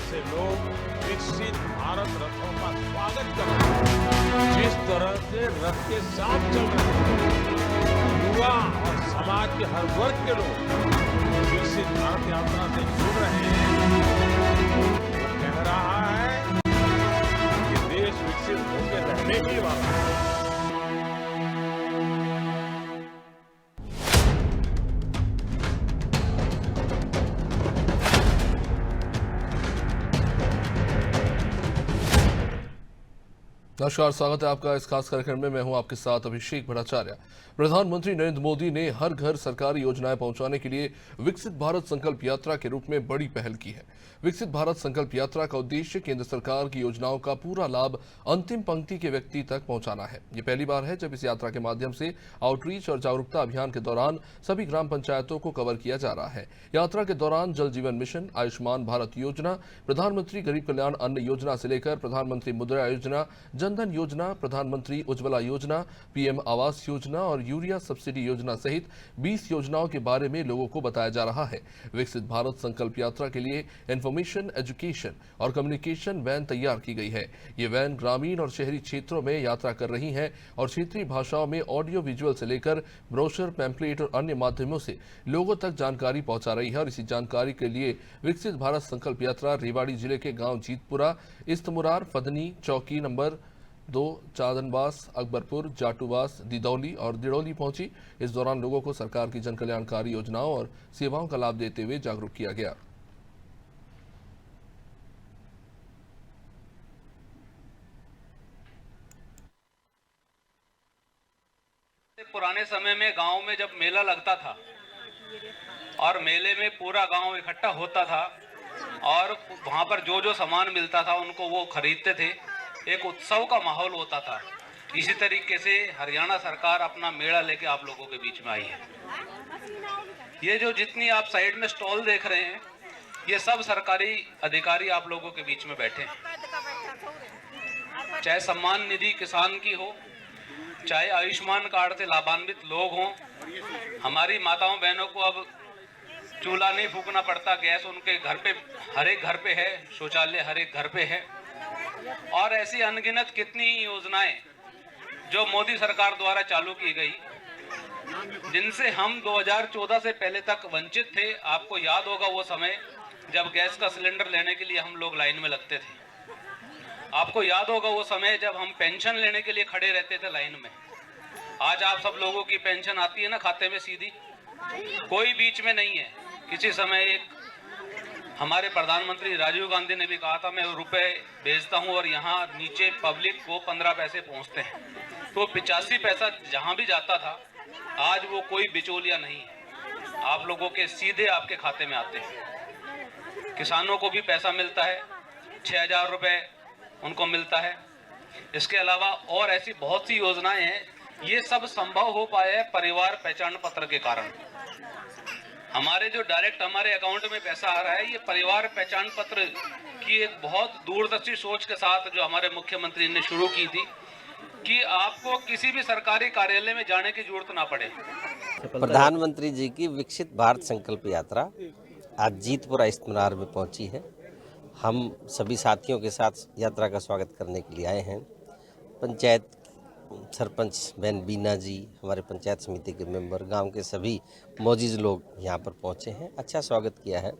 से लोग विकसित भारत रथों का स्वागत कर रहे हैं। जिस तरह से रथ के साथ चल रहे हैं, युवा और समाज के हर वर्ग के लोग विकसित भारत यात्रा से जुड़ रहे हैं, वो कह रहा है कि देश विकसित होकर रहने ही वाला है। नमस्कार, स्वागत है आपका इस खास कार्यक्रम में। मैं हूं आपके साथ अभिषेक भट्टाचार्य। प्रधानमंत्री नरेंद्र मोदी ने हर घर सरकारी योजनाएं पहुंचाने के लिए विकसित भारत संकल्प यात्रा के रूप में बड़ी पहल की है। विकसित भारत संकल्प यात्रा का उद्देश्य केंद्र सरकार की योजनाओं का पूरा लाभ अंतिम पंक्ति के व्यक्ति तक पहुंचाना है। ये पहली बार है जब इस यात्रा के माध्यम से आउटरीच और जागरूकता अभियान के दौरान सभी ग्राम पंचायतों को कवर किया जा रहा है। यात्रा के दौरान जल जीवन मिशन, आयुष्मान भारत योजना, प्रधानमंत्री गरीब कल्याण अन्न योजना से लेकर प्रधानमंत्री मुद्रा योजना, जनधन योजना, प्रधानमंत्री उज्ज्वला योजना, पीएम आवास योजना और यूरिया सब्सिडी योजना सहित 20 योजनाओं के बारे में लोगों को बताया जा रहा है। विकसित भारत संकल्प यात्रा के लिए इंफॉर्मेशन, एजुकेशन और कम्युनिकेशन वैन तैयार की गई है। ये वैन ग्रामीण और शहरी क्षेत्रों में यात्रा कर रही हैं और क्षेत्रीय भाषाओं में ऑडियो विजुअल से लेकर ब्रोशर, पैम्पलेट और अन्य माध्यमों से लोगों तक जानकारी पहुंचा रही है। और इसी जानकारी के लिए विकसित भारत संकल्प यात्रा रेवाड़ी जिले के गांव जीतपुरा, इस्तमुरार, फदनी, चौकी नंबर 2, चांदनबास, अकबरपुर, जाटूबास, दिदौली और दिड़ौली पहुंची। इस दौरान लोगों को सरकार की जन कल्याणकारी योजनाओं और सेवाओं का लाभ देते हुए जागरूक किया गया। पुराने समय में गांव में जब मेला लगता था और मेले में पूरा गांव इकट्ठा होता था और वहां पर जो जो सामान मिलता था उनको वो खरीदते थे, एक उत्सव का माहौल होता था। इसी तरीके से हरियाणा सरकार अपना मेला लेके आप लोगों के बीच में आई है। ये जो जितनी आप साइड में स्टॉल देख रहे हैं, ये सब सरकारी अधिकारी आप लोगों के बीच में बैठे हैं। चाहे सम्मान निधि किसान की हो, चाहे आयुष्मान कार्ड से लाभान्वित लोग हों, हमारी माताओं बहनों को अब चूल्हा नहीं फूकना पड़ता, गैस उनके घर पे, हर एक घर पे है, शौचालय हर एक घर पे है। और ऐसी अनगिनत कितनी योजनाएं जो मोदी सरकार द्वारा चालू की गई, जिनसे हम 2014 से पहले तक वंचित थे। आपको याद होगा वो समय जब गैस का सिलेंडर लेने के लिए हम लोग लाइन में लगते थे। आपको याद होगा वो समय जब हम पेंशन लेने के लिए खड़े रहते थे लाइन में। आज आप सब लोगों की पेंशन आती है ना खाते में सीधी, कोई बीच में नहीं है। किसी समय एक हमारे प्रधानमंत्री राजीव गांधी ने भी कहा था, मैं रुपए भेजता हूं और यहाँ नीचे पब्लिक को 15 पैसे पहुंचते हैं। तो 85 पैसा जहां भी जाता था, आज वो कोई बिचौलिया नहीं है, आप लोगों के सीधे आपके खाते में आते हैं। किसानों को भी पैसा मिलता है, 6000 रुपए उनको मिलता है। इसके अलावा और ऐसी बहुत सी योजनाएं हैं। ये सब संभव हो पाया है परिवार पहचान पत्र के कारण। हमारे जो डायरेक्ट हमारे अकाउंट में पैसा आ रहा है, ये परिवार पहचान पत्र की एक बहुत दूरदर्शी सोच के साथ जो हमारे मुख्यमंत्री ने शुरू की थी कि आपको किसी भी सरकारी कार्यालय में जाने की जरूरत ना पड़े। प्रधानमंत्री जी की विकसित भारत संकल्प यात्रा आज जीतपुरा इस्तमुरार में पहुंची है। हम सभी साथियों के साथ यात्रा का स्वागत करने के लिए आए हैं। पंचायत सरपंच बहन बीना जी, हमारे पंचायत समिति के मेंबर, गांव के सभी मौजूद लोग यहाँ पर पहुँचे हैं। अच्छा स्वागत किया है।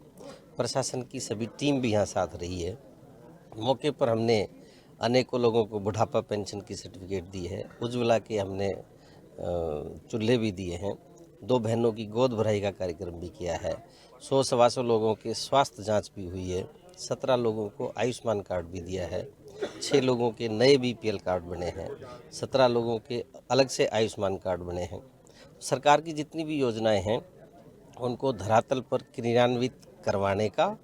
प्रशासन की सभी टीम भी यहाँ साथ रही है। मौके पर हमने अनेकों लोगों को बुढ़ापा पेंशन की सर्टिफिकेट दी है, उज्ज्वला के हमने चूल्हे भी दिए हैं, 2 बहनों की गोद भराई का कार्यक्रम भी किया है, 100-125 लोगों के स्वास्थ्य जाँच भी हुई है, 17 लोगों को आयुष्मान कार्ड भी दिया है, 6 लोगों के नए बीपीएल कार्ड बने हैं, 17 लोगों के अलग से आयुष्मान कार्ड बने हैं। सरकार की जितनी भी योजनाएं हैं उनको धरातल पर क्रियान्वित करवाने का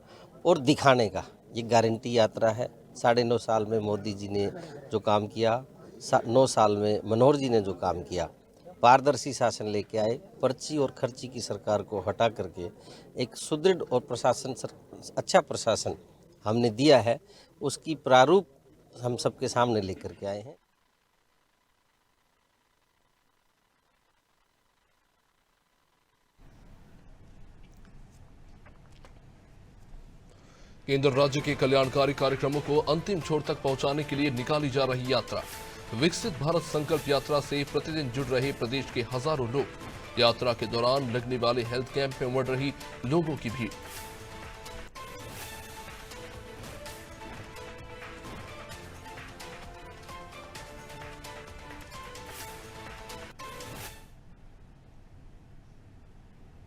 और दिखाने का ये गारंटी यात्रा है। 9.5 साल में मोदी जी ने जो काम किया, 9 साल में मनोहर जी ने जो काम किया, पारदर्शी शासन लेके आए, पर्ची और खर्ची की सरकार को हटा करके एक सुदृढ़ और अच्छा प्रशासन हमने दिया है, उसकी प्रारूप हम सबके सामने लेकर के आए हैं। केंद्र राज्य के कल्याणकारी कार्यक्रमों को अंतिम छोर तक पहुंचाने के लिए निकाली जा रही यात्रा। विकसित भारत संकल्प यात्रा से प्रतिदिन जुड़ रहे प्रदेश के हजारों लोग। यात्रा के दौरान लगने वाले हेल्थ कैंप में उमड़ रही लोगों की भीड़।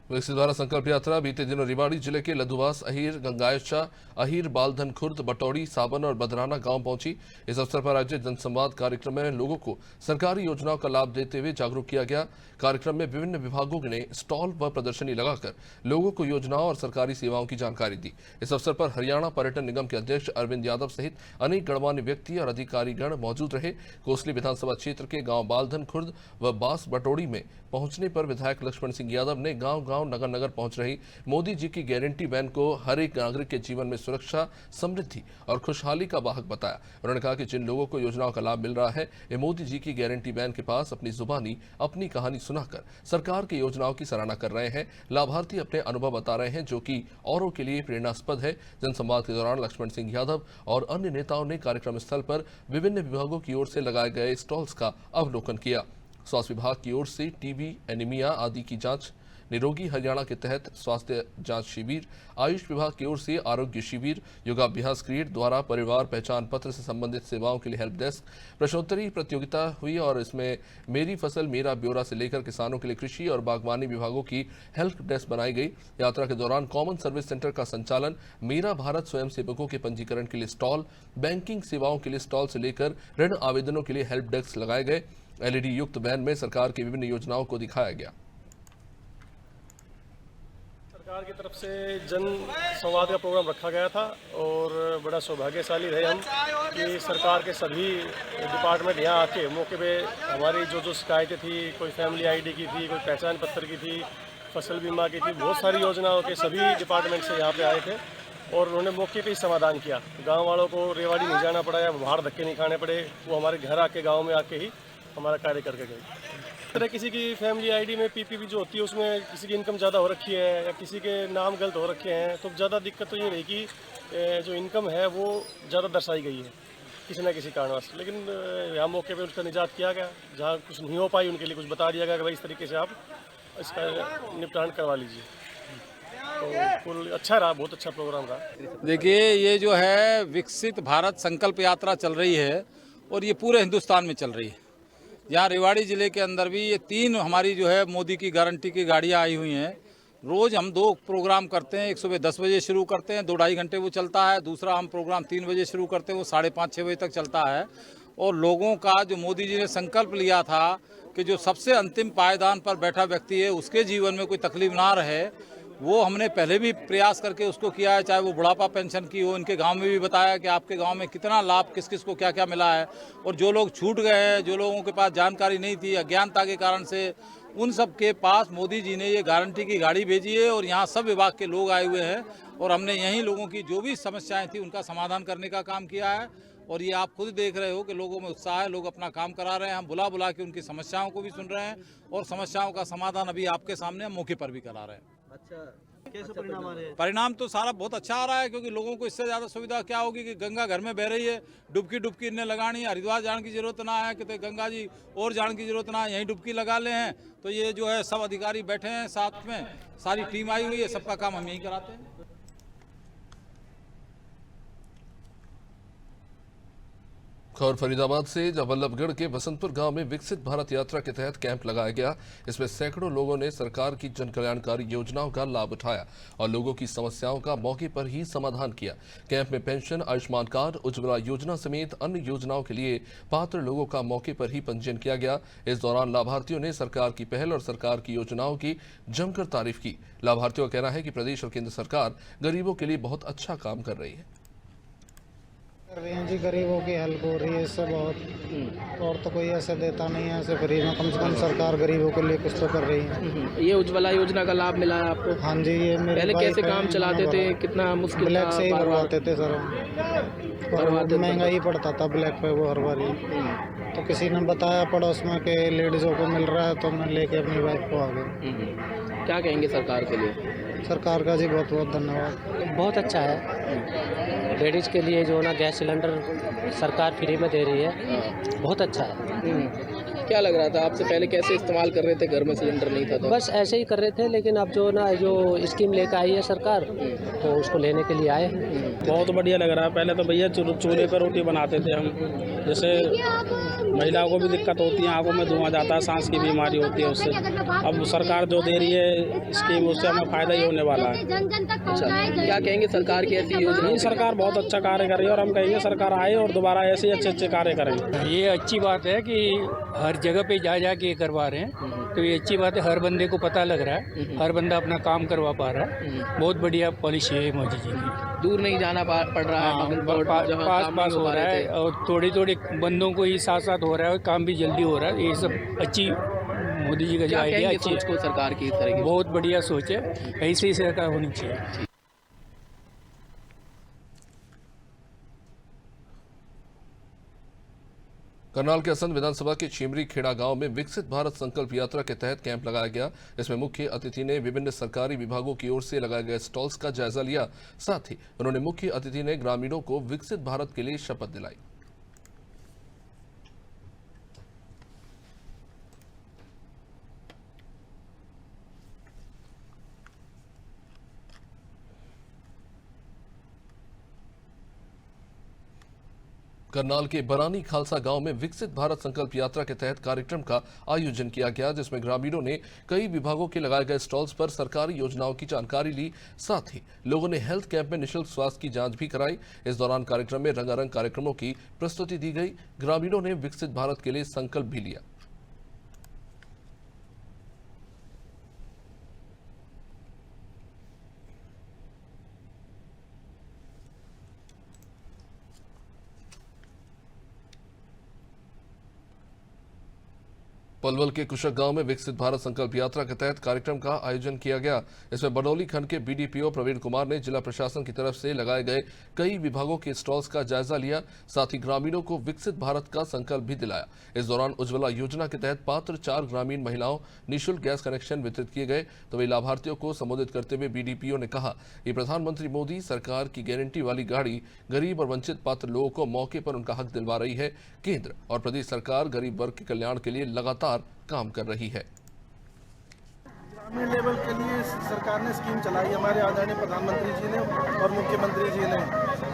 विकसित भारत संकल्प यात्रा बीते दिनों रेवाड़ी जिले के लद्दुवास, अहीर, गंगायचा, अहीर, बालधन खुर्द, बटौड़ी, साबन और बदराना गांव पहुंची। इस अवसर पर आयोजित जनसंवाद कार्यक्रम में लोगों को सरकारी योजनाओं का लाभ देते हुए जागरूक किया गया। कार्यक्रम में विभिन्न विभागों ने स्टॉल व प्रदर्शनी लगाकर लोगों को योजनाओं और सरकारी सेवाओं की जानकारी दी। इस अवसर पर हरियाणा पर्यटन निगम के अध्यक्ष अरविंद यादव सहित अनेक गणमान्य व्यक्ति और अधिकारीगण मौजूद रहे। कोसली विधानसभा क्षेत्र के गांव बालधन खुर्द व बास बटौड़ी में पहुंचने पर विधायक लक्ष्मण सिंह यादव ने गांव नगर नगर पहुंच रही मोदी जी की गारंटी वैन को हर एक नागरिक के जीवन में सुरक्षा, समृद्धि और खुशहाली का वाहक बताया। उन्होंने कहा कि जिन लोगों को योजनाओं का लाभ मिल रहा है, वे मोदी जी की गारंटी वैन के पास अपनी जुबानी अपनी कहानी सुनाकर सरकार की योजनाओं की सराहना कर रहे हैं। लाभार्थी अपने अनुभव बता रहे हैं, जो कि औरों के लिए प्रेरणास्पद है। जनसंवाद के दौरान लक्ष्मण सिंह यादव और अन्य नेताओं ने कार्यक्रम स्थल पर विभिन्न विभागों की ओर से लगाए गए स्टॉल्स का अवलोकन किया। स्वास्थ्य विभाग की ओर से टीबी, एनीमिया आदि की जांच, निरोगी हरियाणा के तहत स्वास्थ्य जांच शिविर, आयुष विभाग की ओर से आरोग्य शिविर, योगाभ्यास क्रिएट द्वारा परिवार पहचान पत्र से संबंधित सेवाओं के लिए हेल्प डेस्क, प्रश्नोत्तरी प्रतियोगिता हुई और इसमें मेरी फसल मेरा ब्यौरा से लेकर किसानों के लिए कृषि और बागवानी विभागों की हेल्प डेस्क बनाई गई। यात्रा के दौरान कॉमन सर्विस सेंटर का संचालन, मेरा भारत स्वयं सेवकों के पंजीकरण के लिए स्टॉल, बैंकिंग सेवाओं के लिए स्टॉल से लेकर ऋण आवेदनों के लिए हेल्प डेस्क लगाए गए। एलईडी युक्त वैन में सरकार की विभिन्न योजनाओं को दिखाया गया। सरकार की तरफ से जन संवाद का प्रोग्राम रखा गया था और बड़ा सौभाग्यशाली रहे हम कि सरकार के सभी डिपार्टमेंट यहाँ आके मौके पे हमारी जो शिकायतें थी, कोई फैमिली आईडी की थी, कोई पहचान पत्र की थी, फसल बीमा की थी, बहुत सारी योजनाओं के सभी डिपार्टमेंट से यहाँ पे आए थे और उन्होंने मौके पे ही समाधान किया। गाँव वालों को रेवाड़ी नहीं जाना पड़ा या बाहर धक्के नहीं खाने पड़े, वो हमारे घर आके गाँव में आके ही हमारा कार्य करके गए। तरह किसी की फैमिली आईडी में पीपीपी जो होती है उसमें किसी की इनकम ज़्यादा हो रखी है या किसी के नाम गलत हो रखे हैं, तो ज़्यादा दिक्कत तो ये रही कि जो इनकम है वो ज़्यादा दर्शाई गई है किसी न किसी कारणवश। लेकिन यहाँ मौके पे उसका निजात किया गया, जहाँ कुछ नहीं हो पाई उनके लिए कुछ बता दिया गया कि भाई इस तरीके से आप इसका निपटान करवा लीजिए। तो कुल अच्छा रहा, बहुत अच्छा प्रोग्राम रहा। देखिए, ये जो है विकसित भारत संकल्प यात्रा चल रही है और ये पूरे हिंदुस्तान में चल रही है। यहाँ रेवाड़ी ज़िले के अंदर भी ये 3 हमारी जो है मोदी की गारंटी की गाड़ियाँ आई हुई हैं। रोज़ हम 2 प्रोग्राम करते हैं, एक सुबह 10 बजे शुरू करते हैं, 2-2.5 घंटे वो चलता है। दूसरा हम प्रोग्राम 3 बजे शुरू करते हैं, वो 5:30-6 बजे तक चलता है। और लोगों का जो मोदी जी ने संकल्प लिया था कि जो सबसे अंतिम पायदान पर बैठा व्यक्ति है उसके जीवन में कोई तकलीफ ना रहे, वो हमने पहले भी प्रयास करके उसको किया है। चाहे वो बुढ़ापा पेंशन की हो, इनके गांव में भी बताया कि आपके गांव में कितना लाभ किस किस को क्या क्या मिला है। और जो लोग छूट गए हैं, जो लोगों के पास जानकारी नहीं थी, अज्ञानता के कारण से, उन सब के पास मोदी जी ने ये गारंटी की गाड़ी भेजी है और यहाँ सब विभाग के लोग आए हुए हैं और हमने यहीं लोगों की जो भी समस्याएं थी उनका समाधान करने का काम किया है। और ये आप खुद देख रहे हो कि लोगों में उत्साह है, लोग अपना काम करा रहे हैं। हम बुला बुला के उनकी समस्याओं को भी सुन रहे हैं और समस्याओं का समाधान अभी आपके सामने हम मौके पर भी करा रहे हैं। कैसे परिणाम आ रहे हैं? परिणाम तो सारा बहुत अच्छा आ रहा है, क्योंकि लोगों को इससे ज़्यादा सुविधा क्या होगी कि गंगा घर में बह रही है, डुबकी इन्हें लगानी है, हरिद्वार जाने की जरूरत ना है, कि गंगा जी और जाने की जरूरत ना है, यहीं डुबकी लगा ले हैं। तो ये जो है सब अधिकारी बैठे हैं साथ में, सारी टीम आई हुई है, सबका काम हम यहीं कराते हैं। खबर फरीदाबाद से, जहां वल्लभगढ़ के बसंतपुर गांव में विकसित भारत यात्रा के तहत कैंप लगाया गया। इसमें सैकड़ों लोगों ने सरकार की जन कल्याणकारी योजनाओं का लाभ उठाया और लोगों की समस्याओं का मौके पर ही समाधान किया। कैंप में पेंशन, आयुष्मान कार्ड, उज्ज्वला योजना समेत अन्य योजनाओं के लिए पात्र लोगों का मौके पर ही पंजीयन किया गया। इस दौरान लाभार्थियों ने सरकार की पहल और सरकार की योजनाओं की जमकर तारीफ की। लाभार्थियों का कहना है कि प्रदेश और केंद्र सरकार गरीबों के लिए बहुत अच्छा काम कर रही है। जी, गरीबों की हेल्प हो रही है इससे बहुत, और तो कोई ऐसे देता नहीं है ऐसे फ्री में। कम से कम सरकार गरीबों के लिए कुछ तो कर रही है। ये उज्ज्वला योजना का लाभ मिला है आपको? हाँ जी, ये मेरे पहले कैसे काम चलाते थे, कितना मुश्किल था? ब्लैक से ही भरवाते थे सर, और महंगा ही पड़ता था ब्लैक पे वो हर बार ही। तो किसी ने बताया पड़ोस में कि लेडीजों को मिल रहा है, तो मैं लेके अपनी वाइफ को आ गई। क्या कहेंगे सरकार के लिए? सरकार का जी बहुत बहुत धन्यवाद। बहुत अच्छा है। लेडीज़ के लिए जो ना गैस सिलेंडर सरकार फ्री में दे रही है, बहुत अच्छा है। क्या लग रहा था आपसे पहले कैसे इस्तेमाल कर रहे थे, घर में सिलेंडर नहीं था तो? बस ऐसे ही कर रहे थे, लेकिन अब जो ना जो स्कीम लेकर आई है सरकार, तो उसको लेने के लिए आए हैं। बहुत बढ़िया लग रहा है। पहले तो भैया चूल्हे पर रोटी बनाते थे हम, जैसे महिलाओं को भी दिक्कत होती है, आंखों में धुआं जाता है, सांस की बीमारी होती है उससे। अब सरकार जो दे रही है स्कीम, उससे हमें फ़ायदा ही होने वाला है। अच्छा, क्या कहेंगे सरकार की ऐसी योजना? सरकार बहुत अच्छा कार्य कर रही है और हम कहेंगे सरकार आए और दोबारा ऐसे अच्छे अच्छे कार्य करें। ये अच्छी बात है कि हर जगह पे जा के करवा रहे हैं, तो ये अच्छी बात है। हर बंदे को पता लग रहा है, हर बंदा अपना काम करवा पा रहा है। बहुत बढ़िया पॉलिसी है मोदी जी की। दूर नहीं जाना पड़ रहा है, पास हो रहा है, और थोड़ी थोड़ी बंदों को ही साथ साथ हो रहा है और काम भी जल्दी हो रहा है। ये सब अच्छी मोदी जी का जो आइडिया अच्छी है। को सरकार की इस तरह की बहुत बढ़िया सोच है, ऐसी ही सरकार होनी चाहिए। करनाल के असंध विधानसभा के छिमरी खेड़ा गांव में विकसित भारत संकल्प यात्रा के तहत कैंप लगाया गया। इसमें मुख्य अतिथि ने विभिन्न सरकारी विभागों की ओर से लगाए गए स्टॉल्स का जायजा लिया। साथ ही उन्होंने मुख्य अतिथि ने ग्रामीणों को विकसित भारत के लिए शपथ दिलाई। करनाल के बरानी खालसा गांव में विकसित भारत संकल्प यात्रा के तहत कार्यक्रम का आयोजन किया गया, जिसमें ग्रामीणों ने कई विभागों के लगाए गए स्टॉल्स पर सरकारी योजनाओं की जानकारी ली। साथ ही लोगों ने हेल्थ कैंप में निःशुल्क स्वास्थ्य की जांच भी कराई। इस दौरान कार्यक्रम में रंगारंग कार्यक्रमों की प्रस्तुति दी गई। ग्रामीणों ने विकसित भारत के लिए संकल्प भी लिया। पलवल के कुशक गांव में विकसित भारत संकल्प यात्रा के तहत कार्यक्रम का आयोजन किया गया। इसमें बडौली खंड के बीडीपीओ प्रवीण कुमार ने जिला प्रशासन की तरफ से लगाए गए कई विभागों के स्टॉल्स का जायजा लिया। साथ ही ग्रामीणों को विकसित भारत का संकल्प भी दिलाया। इस दौरान उज्ज्वला योजना के तहत पात्र 4 ग्रामीण महिलाओं निःशुल्क गैस कनेक्शन वितरित किए गए। तो वही लाभार्थियों को संबोधित करते हुए बीडीपीओ ने कहा कि प्रधानमंत्री मोदी सरकार की गारंटी वाली गाड़ी गरीब और वंचित पात्र लोगों को मौके पर उनका हक दिलवा रही है। केंद्र और प्रदेश सरकार गरीब वर्ग के कल्याण के लिए लगातार काम कर रही है। ग्रामीण लेवल के लिए सरकार ने स्कीम चलाई, हमारे आदरणीय प्रधानमंत्री जी ने और मुख्यमंत्री जी ने,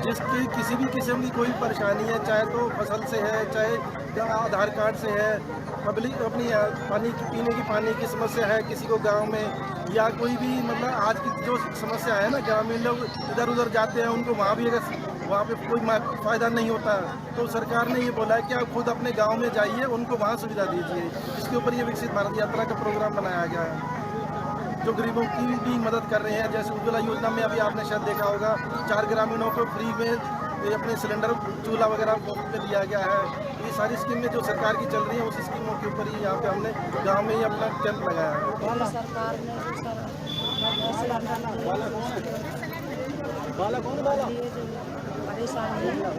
जिसकी किसी भी किस्म की कोई परेशानी है, चाहे तो फसल से है, चाहे आधार कार्ड से है, पब्लिक अपनी पानी की पीने की पानी की समस्या है किसी को गांव में, या कोई भी मतलब आज की जो समस्या है ना, ग्रामीण लोग इधर उधर जाते हैं, उनको वहाँ भी अगर वहाँ पे कोई फ़ायदा नहीं होता, तो सरकार ने ये बोला है कि आप खुद अपने गांव में जाइए, उनको वहाँ सुविधा दीजिए। इसके ऊपर ये विकसित भारत यात्रा का प्रोग्राम बनाया गया है, जो गरीबों की भी मदद कर रहे हैं। जैसे उज्ज्वला योजना में अभी आपने शायद देखा होगा, 4 ग्रामीणों को फ्री में अपने सिलेंडर चूल्हा वगैरह पे दिया गया है। ये सारी स्कीमें जो सरकार की चल रही है, उस स्कीमों के ऊपर ही यहाँ पे हमने गाँव में ही अपना कैंप लगाया है। सरकार परेशानी है,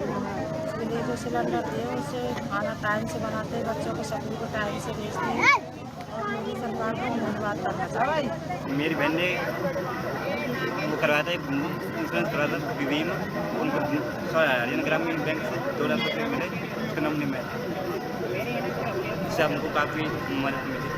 उसके लिए जो सिलेंडर दिए उससे खाना टाइम से बनाते हैं, बच्चों को सब्जी को टाइम से भेजते हैं, और मोदी सरकार को धन्यवाद करना चाहिए। मेरी बहन ने वो करवाया था, इंश्योरेंस करवाया था बीमा, उनको हरियाणा ग्रामीण बैंक से 2 लाख रुपये मिले, उसके नंबर में, इससे हमको काफ़ी मदद मिली।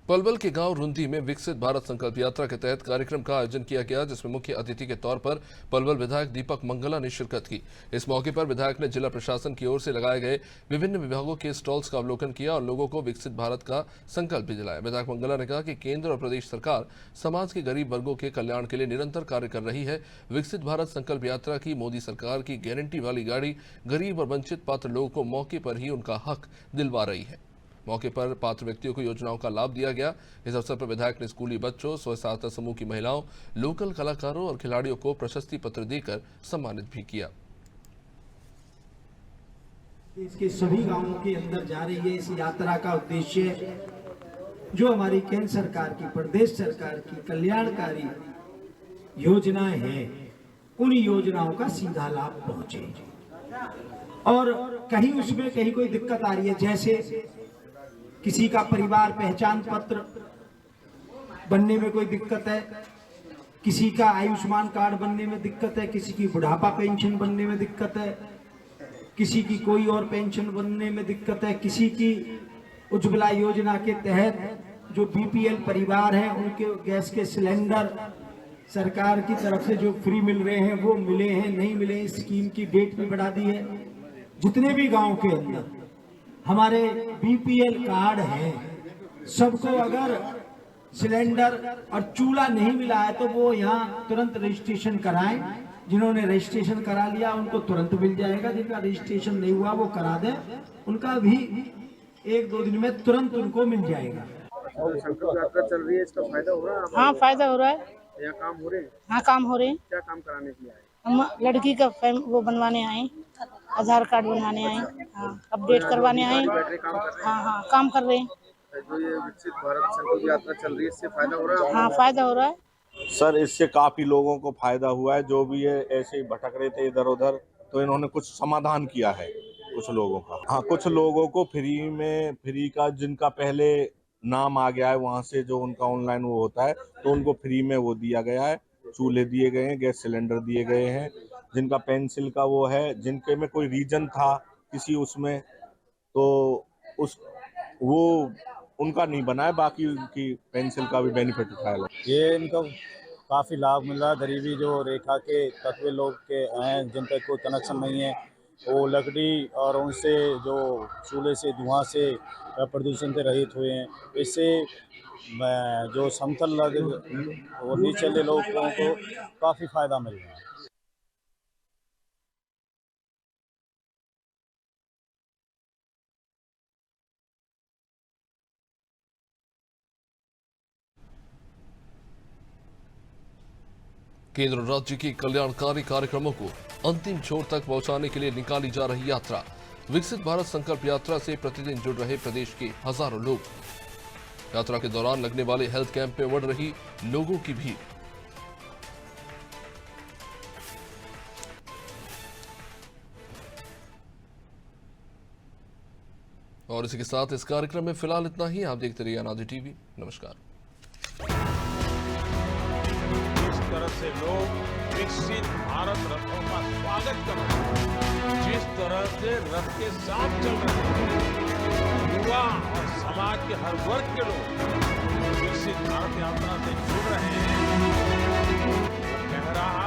पलवल के गांव रुंधी में विकसित भारत संकल्प यात्रा के तहत कार्यक्रम का आयोजन किया गया, जिसमें मुख्य अतिथि के तौर पर पलवल विधायक दीपक मंगला ने शिरकत की। इस मौके पर विधायक ने जिला प्रशासन की ओर से लगाए गए विभिन्न विभागों के स्टॉल्स का अवलोकन किया और लोगों को विकसित भारत का संकल्प भी दिलाया। विधायक मंगला ने कहा कि केंद्र और प्रदेश सरकार समाज के गरीब वर्गों के कल्याण के लिए निरंतर कार्य कर रही है। विकसित भारत संकल्प यात्रा की मोदी सरकार की गारंटी वाली गाड़ी गरीब और वंचित पात्र लोगों को मौके पर ही उनका हक दिलवा रही है। मौके पर पात्र व्यक्तियों को योजनाओं का लाभ दिया गया। इस अवसर पर विधायक ने स्कूली बच्चों, स्वयं सहायता समूह की महिलाओं, लोकल कलाकारों और खिलाड़ियों को प्रशस्ति पत्र देकर सम्मानित भी किया। इसके सभी गांवों के अंदर जा रही है इस यात्रा का उद्देश्य, जो हमारी केंद्र सरकार की, प्रदेश सरकार की कल्याणकारी योजनाएं हैं, उन योजनाओं का सीधा लाभ पहुंचे। और कहीं उसमें कहीं कोई दिक्कत आ रही है, जैसे किसी का परिवार पहचान पत्र बनने में कोई दिक्कत है, किसी का आयुष्मान कार्ड बनने में दिक्कत है, किसी की बुढ़ापा पेंशन बनने में दिक्कत है, किसी की कोई और पेंशन बनने में दिक्कत है, किसी की उज्ज्वला योजना के तहत जो बीपीएल परिवार हैं उनके गैस के सिलेंडर सरकार की तरफ से जो फ्री मिल रहे हैं वो मिले हैं, नहीं मिले, इस स्कीम की डेट भी बढ़ा दी है। जितने भी गांव के अंदर हमारे बीपीएल कार्ड हैं, सबको अगर सिलेंडर और चूल्हा नहीं मिला है तो वो यहाँ तुरंत रजिस्ट्रेशन कराएं। जिन्होंने रजिस्ट्रेशन करा लिया उनको तुरंत मिल जाएगा, जिनका रजिस्ट्रेशन नहीं हुआ वो करा दें, उनका भी 1-2 दिन में तुरंत उनको मिल जाएगा। संकल्प यात्रा चल रही है, इसका फायदा हो रहा है? हाँ, फायदा हो रहा है। यहाँ काम हो रहे हैं? हाँ, काम हो रहे हैं। क्या काम कराने के लिए आए? हम लड़की का वो बनवाने आए, आधार कार्ड बनवाने आए, हाँ, अपडेट करवाने आए। हाँ, काम कर रहे हैं। जो ये विकसित भारत संकल्प यात्रा चल रही है, इससे फायदा हो रहा है? हाँ, फायदा हो रहा है सर। इससे काफी लोगों को फायदा हुआ है, जो भी है ऐसे ही भटक रहे थे इधर उधर, तो इन्होंने कुछ समाधान किया है कुछ लोगों का। हाँ, कुछ लोगों को फ्री का जिनका पहले नाम आ गया है वहाँ से जो उनका ऑनलाइन वो होता है, तो उनको फ्री में वो दिया गया है, चूल्हे दिए गए हैं, गैस सिलेंडर दिए गए हैं। जिनका पेंसिल का वो है, जिनके में कोई रीजन था किसी उसमें, तो वो उनका नहीं बना है, बाकी उनकी पेंसिल का भी बेनिफिट उठाया। ये इनको काफ़ी लाभ मिल रहा है। गरीबी जो रेखा के तत्व लोग के हैं, जिन पर कोई कनेक्शन नहीं है, वो लकड़ी और उनसे जो चूल्हे से धुआं से प्रदूषण से रहित हुए हैं। इससे जो समतल और नीचे लोगों को काफ़ी फायदा मिल रहा है। केंद्र और राज्य की कल्याणकारी कार्यक्रमों को अंतिम छोर तक पहुंचाने के लिए निकाली जा रही यात्रा विकसित भारत संकल्प यात्रा से प्रतिदिन जुड़ रहे प्रदेश के हजारों लोग। यात्रा के दौरान लगने वाले हेल्थ कैंप में बढ़ रही लोगों की भीड़। और इसी के साथ इस कार्यक्रम में फिलहाल इतना ही। आप देखते रहिए अनादि टीवी। नमस्कार। से लोग विकसित भारत रथों का स्वागत कर रहे हैं, जिस तरह से रथ के साथ चल रहे हैं, युवा और समाज के हर वर्ग के लोग विकसित भारत यात्रा से जुड़ रहे हैं, कह रहा